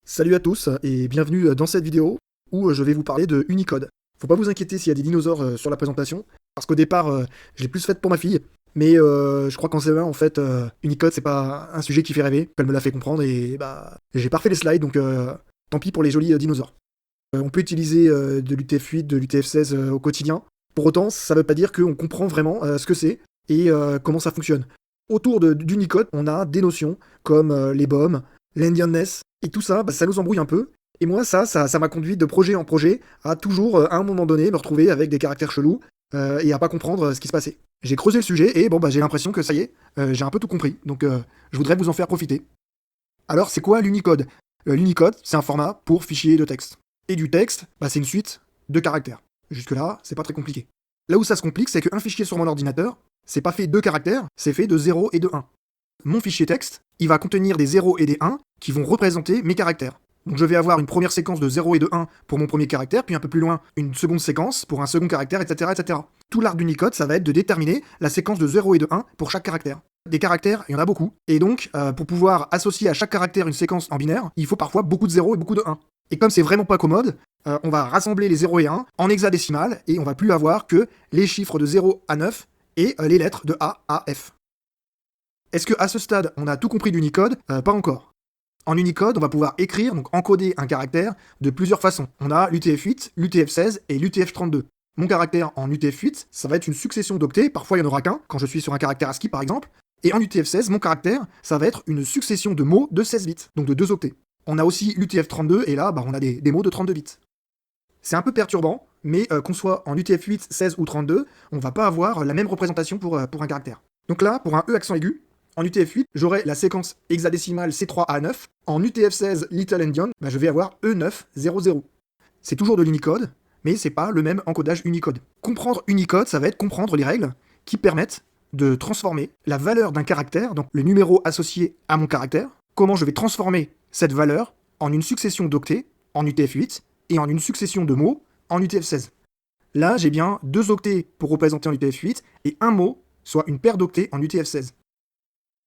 Salut à tous et bienvenue dans cette vidéo où je vais vous parler de Unicode. Faut pas vous inquiéter s'il y a des dinosaures sur la présentation, parce qu'au départ je l'ai plus faite pour ma fille, mais je crois qu'en CE1 en fait Unicode c'est pas un sujet qui fait rêver, qu'elle me l'a fait comprendre et bah j'ai pas refait les slides donc tant pis pour les jolis dinosaures. On peut utiliser de l'UTF-8, de l'UTF-16 au quotidien, pour autant ça veut pas dire qu'on comprend vraiment ce que c'est et comment ça fonctionne. Autour d'Unicode on a des notions comme les bombes, l'endianness, et tout ça, bah, ça nous embrouille un peu. Et moi, ça m'a conduit de projet en projet à toujours, à un moment donné, me retrouver avec des caractères chelous et à pas comprendre ce qui se passait. J'ai creusé le sujet et bon, bah, j'ai l'impression que ça y est, j'ai un peu tout compris. Donc, je voudrais vous en faire profiter. Alors, c'est quoi l'Unicode? L'Unicode, c'est un format pour fichier de texte. Et du texte, bah, c'est une suite de caractères. Jusque-là, c'est pas très compliqué. Là où ça se complique, c'est qu'un fichier sur mon ordinateur, c'est pas fait de caractères, c'est fait de 0 et de 1. Mon fichier texte, il va contenir des 0 et des 1 qui vont représenter mes caractères. Donc je vais avoir une première séquence de 0 et de 1 pour mon premier caractère, puis un peu plus loin, une seconde séquence pour un second caractère, etc. etc. Tout l'art d'Unicode, ça va être de déterminer la séquence de 0 et de 1 pour chaque caractère. Des caractères, il y en a beaucoup. Et donc, pour pouvoir associer à chaque caractère une séquence en binaire, il faut parfois beaucoup de 0 et beaucoup de 1. Et comme c'est vraiment pas commode, on va rassembler les 0 et 1 en hexadécimal, et on va plus avoir que les chiffres de 0 à 9 et les lettres de A à F. Est-ce qu'à ce stade, on a tout compris d'Unicode? Pas encore. En Unicode, on va pouvoir écrire, donc encoder un caractère de plusieurs façons. On a l'UTF-8, l'UTF-16 et l'UTF-32. Mon caractère en UTF-8, ça va être une succession d'octets, parfois il n'y en aura qu'un, quand je suis sur un caractère ASCII par exemple. Et en UTF-16, mon caractère, ça va être une succession de mots de 16 bits, donc de 2 octets. On a aussi l'UTF-32, et là, bah, on a des mots de 32 bits. C'est un peu perturbant, mais qu'on soit en UTF-8, 16 ou 32, on va pas avoir la même représentation pour un caractère. Donc là, pour un E accent aigu, en UTF-8, j'aurai la séquence hexadécimale C3A9. En UTF-16 Little Endian, bah, je vais avoir E900. C'est toujours de l'Unicode, mais c'est pas le même encodage Unicode. Comprendre Unicode, ça va être comprendre les règles qui permettent de transformer la valeur d'un caractère, donc le numéro associé à mon caractère, comment je vais transformer cette valeur en une succession d'octets en UTF-8 et en une succession de mots en UTF-16. Là, j'ai bien 2 octets pour représenter en UTF-8 et un mot, soit une paire d'octets en UTF-16.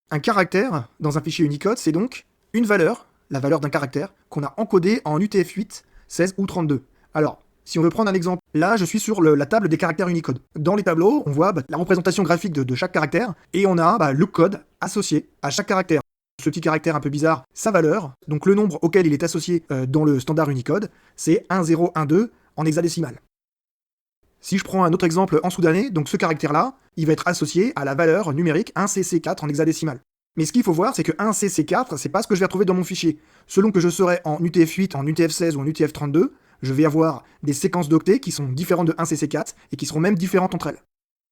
Un caractère, dans un fichier Unicode, c'est donc une valeur, la valeur d'un caractère, qu'on a encodé en UTF-8, 16 ou 32. Alors, si on veut prendre un exemple, là je suis sur la table des caractères Unicode. Dans les tableaux, on voit la représentation graphique de chaque caractère, et on a le code associé à chaque caractère. Ce petit caractère un peu bizarre, sa valeur, donc le nombre auquel il est associé dans le standard Unicode, c'est 1012 en hexadécimal. Si je prends un autre exemple en soudanais, donc ce caractère-là, il va être associé à la valeur numérique 1cc4 en hexadécimal. Mais ce qu'il faut voir, c'est que 1cc4, c'est pas ce que je vais retrouver dans mon fichier. Selon que je serai en UTF-8, en UTF-16 ou en UTF-32, je vais avoir des séquences d'octets qui sont différentes de 1cc4 et qui seront même différentes entre elles.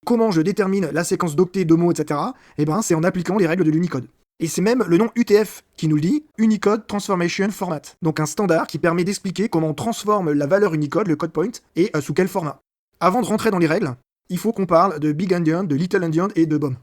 Comment je détermine la séquence d'octets, de mots, etc. Eh ben, c'est en appliquant les règles de l'Unicode. Et c'est même le nom UTF qui nous le dit, Unicode Transformation Format. Donc un standard qui permet d'expliquer comment on transforme la valeur Unicode, le code point, et sous quel format. Avant de rentrer dans les règles, il faut qu'on parle de Big Endian, de Little Endian et de BOM.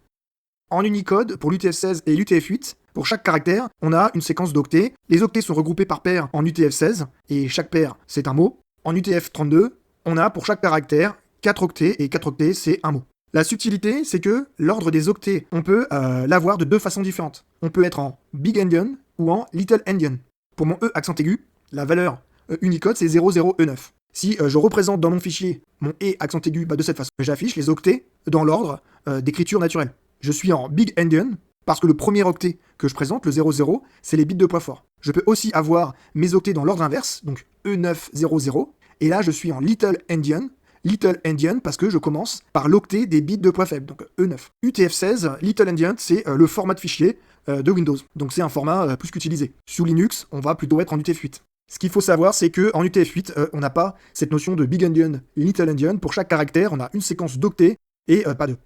En Unicode, pour l'UTF-16 et l'UTF-8, pour chaque caractère, on a une séquence d'octets. Les octets sont regroupés par paire en UTF-16, et chaque paire, c'est un mot. En UTF-32, on a pour chaque caractère 4 octets, et 4 octets, c'est un mot. La subtilité, c'est que l'ordre des octets, on peut l'avoir de 2 façons différentes. On peut être en Big Endian ou en Little Endian. Pour mon E accent aigu, la valeur Unicode, c'est 00E9. Si je représente dans mon fichier mon E accent aigu de cette façon, j'affiche les octets dans l'ordre d'écriture naturelle. Je suis en Big Endian parce que le premier octet que je présente, le 00, c'est les bits de poids fort. Je peux aussi avoir mes octets dans l'ordre inverse, donc E900, et là je suis en Little Endian parce que je commence par l'octet des bits de poids faible, donc E9. UTF-16, Little Endian, c'est le format de fichier de Windows, donc c'est un format plus qu'utilisé. Sous Linux, on va plutôt être en UTF-8. Ce qu'il faut savoir, c'est qu'en UTF-8, on n'a pas cette notion de Big Endian, Little Endian. Pour chaque caractère, on a une séquence d'octets et pas deux.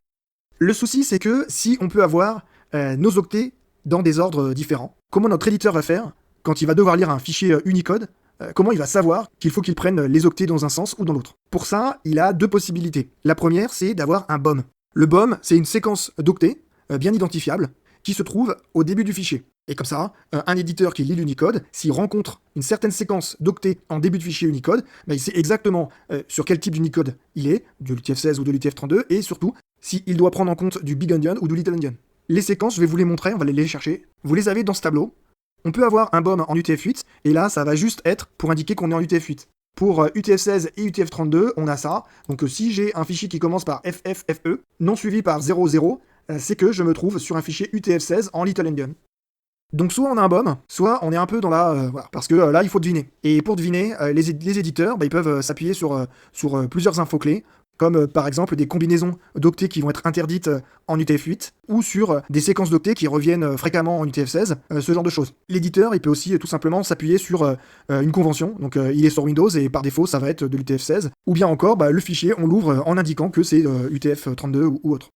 Le souci, c'est que si on peut avoir nos octets dans des ordres différents, comment notre éditeur va faire quand il va devoir lire un fichier Unicode, comment il va savoir qu'il faut qu'il prenne les octets dans un sens ou dans l'autre. Pour ça, il a 2 possibilités. La première, c'est d'avoir un BOM. Le BOM, c'est une séquence d'octets bien identifiable qui se trouve au début du fichier. Et comme ça, un éditeur qui lit l'Unicode, s'il rencontre une certaine séquence d'octets en début de fichier Unicode, il sait exactement sur quel type d'Unicode il est, de l'UTF-16 ou de l'UTF-32, et surtout, s'il doit prendre en compte du Big Endian ou du Little Endian. Les séquences, je vais vous les montrer, on va les chercher. Vous les avez dans ce tableau. On peut avoir un BOM en UTF-8, et là, ça va juste être pour indiquer qu'on est en UTF-8. Pour UTF-16 et UTF-32, on a ça. Donc si j'ai un fichier qui commence par FFFE, non suivi par 00, c'est que je me trouve sur un fichier UTF-16 en Little Endian. Donc soit on a un BOM, soit on est un peu dans la... voilà, parce que là, il faut deviner. Et pour deviner, les éditeurs, ils peuvent s'appuyer sur plusieurs infos clés, comme par exemple des combinaisons d'octets qui vont être interdites en UTF-8, ou sur des séquences d'octets qui reviennent fréquemment en UTF-16, ce genre de choses. L'éditeur, il peut aussi tout simplement s'appuyer sur une convention, donc il est sur Windows et par défaut ça va être de l'UTF-16, ou bien encore le fichier, on l'ouvre en indiquant que c'est UTF-32 ou autre.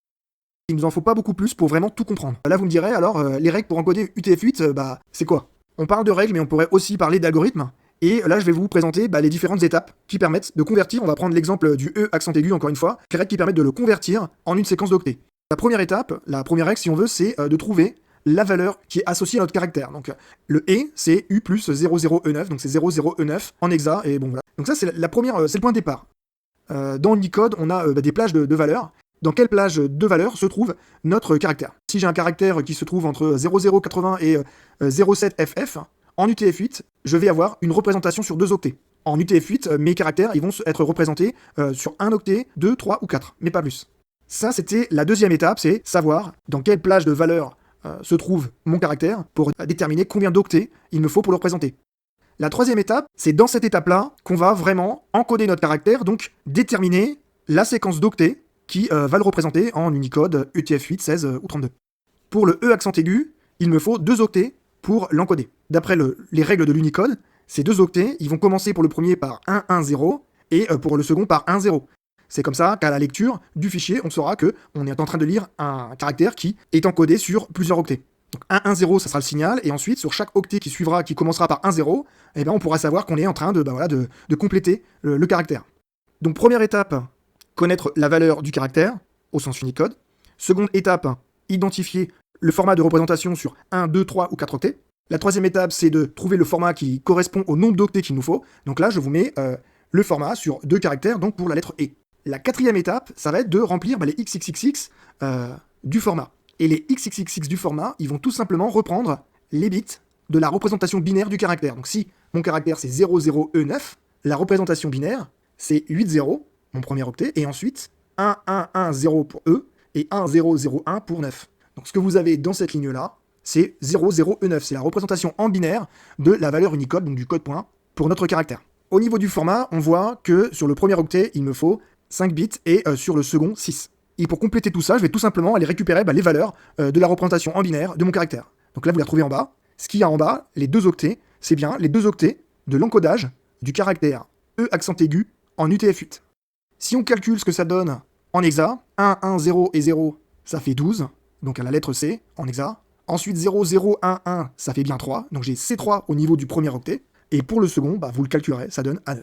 Il nous en faut pas beaucoup plus pour vraiment tout comprendre. Là vous me direz, alors les règles pour encoder UTF-8, c'est quoi? On parle de règles, mais on pourrait aussi parler d'algorithmes. Et là, je vais vous présenter les différentes étapes qui permettent de convertir, on va prendre l'exemple du E accent aigu encore une fois, les règles qui permettent de le convertir en une séquence d'octets. La première étape, la première règle si on veut, c'est de trouver la valeur qui est associée à notre caractère. Donc le E, c'est U plus 00E9, donc c'est 00E9 en hexa, et bon voilà. Donc ça, c'est la première, c'est le point de départ. Dans Unicode, on a des plages de valeurs. Dans quelle plage de valeurs se trouve notre caractère? Si j'ai un caractère qui se trouve entre 0080 et 07FF, en UTF-8, je vais avoir une représentation sur 2 octets. En UTF-8, mes caractères ils vont être représentés sur 1 octet, 2, 3 ou 4, mais pas plus. Ça, c'était la deuxième étape, c'est savoir dans quelle plage de valeurs se trouve mon caractère pour déterminer combien d'octets il me faut pour le représenter. La troisième étape, c'est dans cette étape-là qu'on va vraiment encoder notre caractère, donc déterminer la séquence d'octets qui va le représenter en Unicode UTF-8, 16 ou 32. Pour le E accent aigu, il me faut 2 octets pour l'encoder. D'après les règles de l'Unicode, ces 2 octets, ils vont commencer pour le premier par 110 et pour le second par 10. C'est comme ça qu'à la lecture du fichier, on saura qu'on est en train de lire un caractère qui est encodé sur plusieurs octets. Donc 110, ça sera le signal, et ensuite, sur chaque octet qui suivra, qui commencera par 10, on pourra savoir qu'on est en train de compléter le caractère. Donc première étape, connaître la valeur du caractère, au sens Unicode. Seconde étape, identifier le format de représentation sur 1, 2, 3 ou 4 octets. La troisième étape, c'est de trouver le format qui correspond au nombre d'octets qu'il nous faut. Donc là, je vous mets le format sur 2 caractères, donc pour la lettre E. La quatrième étape, ça va être de remplir les XXXX du format. Et les XXXX du format, ils vont tout simplement reprendre les bits de la représentation binaire du caractère. Donc si mon caractère c'est 00E9, la représentation binaire, c'est 80, mon premier octet, et ensuite 1110 pour E et 1001 pour 9. Donc ce que vous avez dans cette ligne-là, c'est 00E9, c'est la représentation en binaire de la valeur Unicode, donc du code point, pour notre caractère. Au niveau du format, on voit que sur le premier octet, il me faut 5 bits et sur le second, 6. Et pour compléter tout ça, je vais tout simplement aller récupérer les valeurs de la représentation en binaire de mon caractère. Donc là, vous la trouvez en bas. Ce qu'il y a en bas, les 2 octets, c'est bien les 2 octets de l'encodage du caractère E accent aigu en UTF-8. Si on calcule ce que ça donne en hexa, 1, 1, 0 et 0, ça fait 12, donc à la lettre C en hexa. Ensuite 0, 0, 1, 1, ça fait bien 3, donc j'ai C3 au niveau du premier octet. Et pour le second, vous le calculerez, ça donne A9.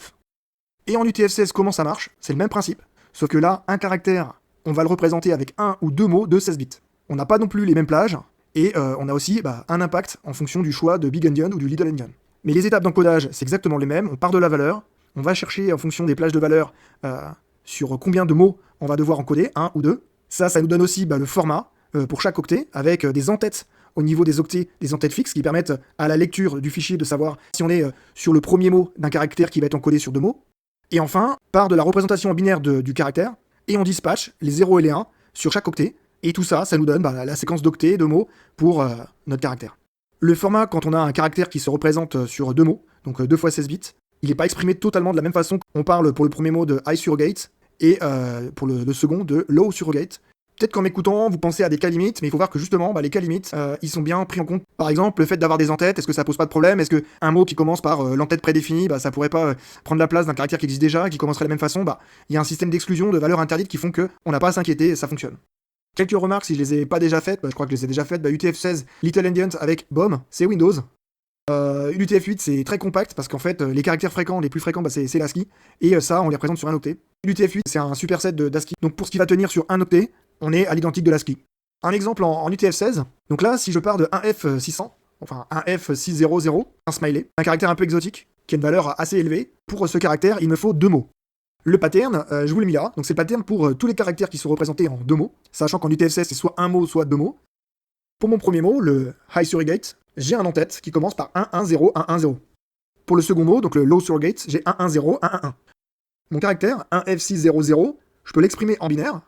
Et en UTF-16, comment ça marche? C'est le même principe, sauf que là, un caractère, on va le représenter avec 1 ou 2 mots de 16 bits. On n'a pas non plus les mêmes plages, et on a aussi un impact en fonction du choix de Big Endian ou du Little Endian. Mais les étapes d'encodage, c'est exactement les mêmes, on part de la valeur, on va chercher en fonction des plages de valeur sur combien de mots on va devoir encoder, 1 ou 2. Ça nous donne aussi le format pour chaque octet, avec des en-têtes au niveau des octets, des en-têtes fixes qui permettent à la lecture du fichier de savoir si on est sur le premier mot d'un caractère qui va être encodé sur 2 mots. Et enfin, part de la représentation en binaire du caractère, et on dispatche les 0 et les 1 sur chaque octet, et tout ça, ça nous donne la séquence d'octets, de mots, pour notre caractère. Le format, quand on a un caractère qui se représente sur 2 mots, donc 2 fois 16 bits, il n'est pas exprimé totalement de la même façon qu'on parle pour le premier mot de high surrogate, et pour le second de low surrogate. Peut-être qu'en m'écoutant, vous pensez à des cas limites, mais il faut voir que justement, les cas limites, ils sont bien pris en compte. Par exemple, le fait d'avoir des entêtes, est-ce que ça pose pas de problème? Est-ce qu'un mot qui commence par l'entête prédéfinie, ça pourrait pas prendre la place d'un caractère qui existe déjà, qui commencerait de la même façon? Il y a un système d'exclusion de valeurs interdites qui font qu'on n'a pas à s'inquiéter et ça fonctionne. Quelques remarques si je les ai pas déjà faites, je crois que je les ai déjà faites. UTF-16, Little Endian avec BOM, c'est Windows. UTF-8 c'est très compact parce qu'en fait les caractères fréquents, les plus fréquents c'est l'ASCII et ça on les représente sur un octet. UTF-8 c'est un superset d'ASCII, donc pour ce qui va tenir sur un octet, on est à l'identique de l'ASCII. Un exemple en UTF-16, donc là si je pars de 1F600, enfin 1F600, un smiley, un caractère un peu exotique, qui a une valeur assez élevée, pour ce caractère il me faut 2 mots. Le pattern, je vous l'ai mis là, donc c'est le pattern pour tous les caractères qui sont représentés en 2 mots, sachant qu'en UTF-16 c'est soit un mot soit 2 mots. Pour mon premier mot, le high surrogate, j'ai un en-tête qui commence par 1, 1, 0, 1, 1, 0. Pour le second mot, donc le low surrogate, j'ai 1, 1, 0, 1, 1, 1. Mon caractère, 1, F6, 0, 0, je peux l'exprimer en binaire.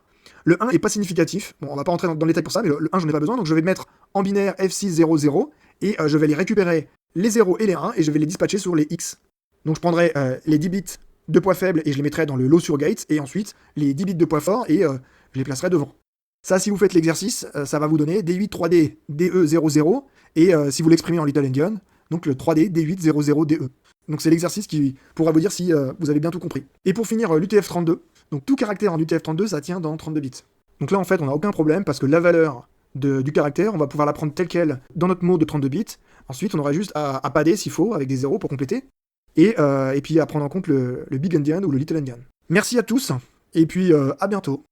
Le 1 est pas significatif, bon, on va pas rentrer dans le détail pour ça, mais le 1, j'en ai pas besoin, donc je vais le mettre en binaire F6, 0, 0, et je vais les récupérer les 0 et les 1, et je vais les dispatcher sur les X. Donc je prendrai les 10 bits de poids faible, et je les mettrai dans le low surrogate, et ensuite les 10 bits de poids fort, et je les placerai devant. Ça, si vous faites l'exercice, ça va vous donner D8, 3D, DE, 0, 0, et si vous l'exprimez en Little Endian, donc le 3D, D8, 0, 0, DE. Donc c'est l'exercice qui pourra vous dire si vous avez bien tout compris. Et pour finir, l'UTF-32, donc tout caractère en UTF-32, ça tient dans 32 bits. Donc là, en fait, on n'a aucun problème, parce que la valeur du caractère, on va pouvoir la prendre telle qu'elle dans notre mot de 32 bits. Ensuite, on aura juste à padder s'il faut, avec des zéros pour compléter, et puis à prendre en compte le Big Endian ou le Little Endian. Merci à tous, et puis à bientôt.